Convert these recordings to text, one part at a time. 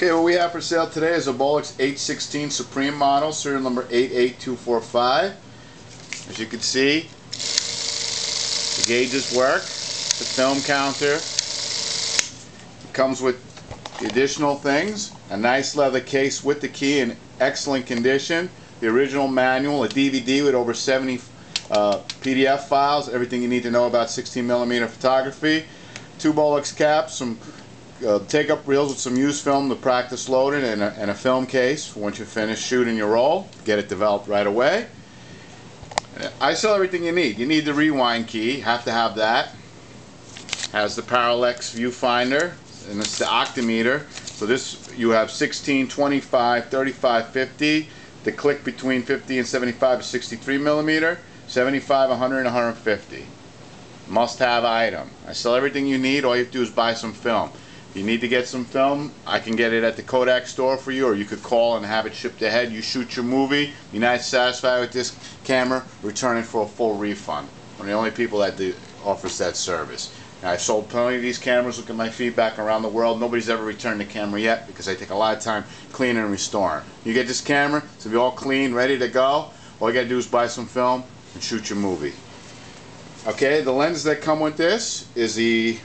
Okay, what we have for sale today is a Bolex H16 Supreme model, serial number 88245. As you can see, the gauges work, the film counter. It comes with the additional things, a nice leather case with the key in excellent condition, the original manual, a DVD with over 70 PDF files, everything you need to know about 16mm photography, 2 Bolex caps, some take-up reels with some used film to practice loading, and a film case for once you finish shooting your roll. Get it developed right away. I sell everything you need. You need the rewind key, have to have that. Has the parallax viewfinder, and it's the octameter. So this, you have 16, 25, 35, 50. The click between 50 and 75 is 63mm, 75, 100, and 150. Must-have item. I sell everything you need. All you have to do is buy some film. If you need to get some film, I can get it at the Kodak store for you, or you could call and have it shipped ahead. You shoot your movie, you're not satisfied with this camera, return it for a full refund. I'm the only people that offers that service. Now, I've sold plenty of these cameras. Look at my feedback around the world. Nobody's ever returned the camera yet because I take a lot of time cleaning and restoring. You get this camera, it's going to be all clean, ready to go. All you got to do is buy some film and shoot your movie. Okay, the lenses that come with this is the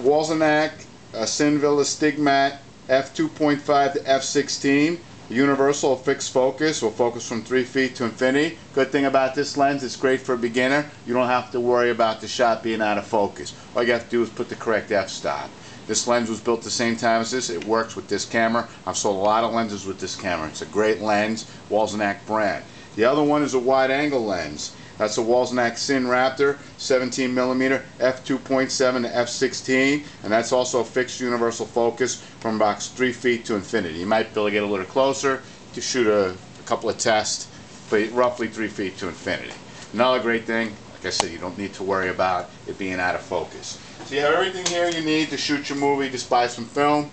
Wollensak Cinevilla Stigmat f2.5 to f16. Universal fixed focus will focus from 3 feet to infinity. Good thing about this lens, it's great for a beginner. You don't have to worry about the shot being out of focus. All you have to do is put the correct f-stop. This lens was built the same time as this. It works with this camera. I've sold a lot of lenses with this camera. It's a great lens, Wollensak brand. The other one is a wide angle lens. That's a Wollensak Cine Raptor 17mm f2.7 to f16, and that's also a fixed universal focus from about 3 feet to infinity. You might be able to get a little closer to shoot a couple of tests, but roughly 3 feet to infinity. Another great thing, like I said, you don't need to worry about it being out of focus. So you have everything here you need to shoot your movie. Just buy some film.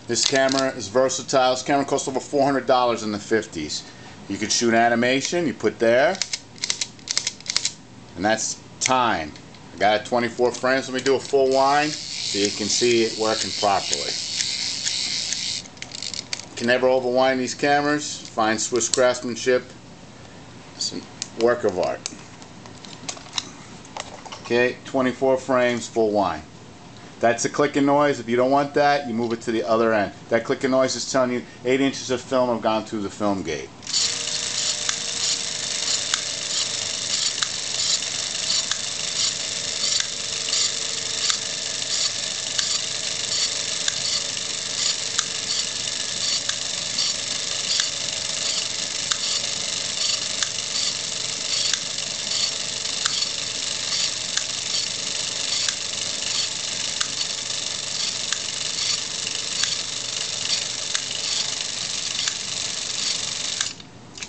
This camera is versatile. This camera costs over $400 in the 50s. You could shoot animation, you put there, and that's time. I got it 24 frames. Let me do a full wind so you can see it working properly. You can never overwind these cameras. Fine Swiss craftsmanship. It's a work of art. Okay, 24 frames, full wind. That's the clicking noise. If you don't want that, you move it to the other end. That clicking noise is telling you 8 inches of film have gone through the film gate.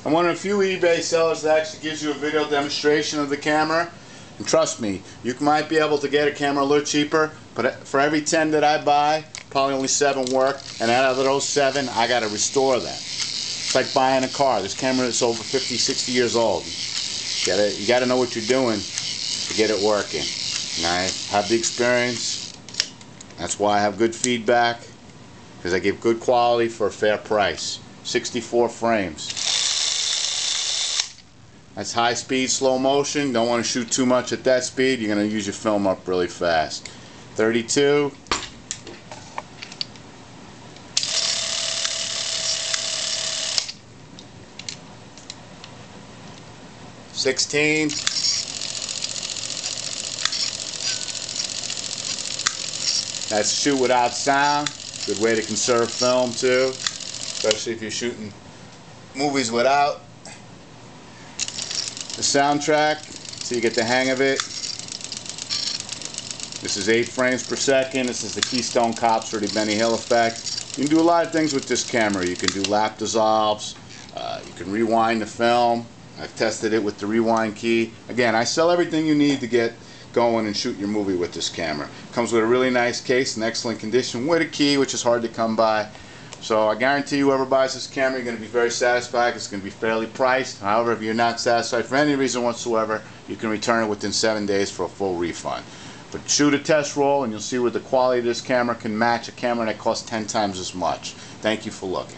I'm one of the few eBay sellers that actually gives you a video demonstration of the camera. And trust me, you might be able to get a camera a little cheaper, but for every 10 that I buy, probably only 7 work, and out of those 7, I got to restore them. It's like buying a car. This camera is over 50, 60 years old. You got to know what you're doing to get it working. And I have the experience. That's why I have good feedback, because I give good quality for a fair price. 64 frames. That's high speed, slow motion. Don't want to shoot too much at that speed. You're going to use your film up really fast. 32. 16. That's shoot without sound. Good way to conserve film too, especially if you're shooting movies without the soundtrack, so you get the hang of it. This is 8 frames per second. This is the Keystone Cops or the Benny Hill effect. You can do a lot of things with this camera. You can do lap dissolves. You can rewind the film. I've tested it with the rewind key. Again, I sell everything you need to get going and shoot your movie with this camera. Comes with a really nice case in excellent condition with a key, which is hard to come by. So I guarantee you, whoever buys this camera, you're going to be very satisfied. It's going to be fairly priced. However, if you're not satisfied for any reason whatsoever, you can return it within 7 days for a full refund. But shoot a test roll and you'll see where the quality of this camera can match a camera that costs 10 times as much. Thank you for looking.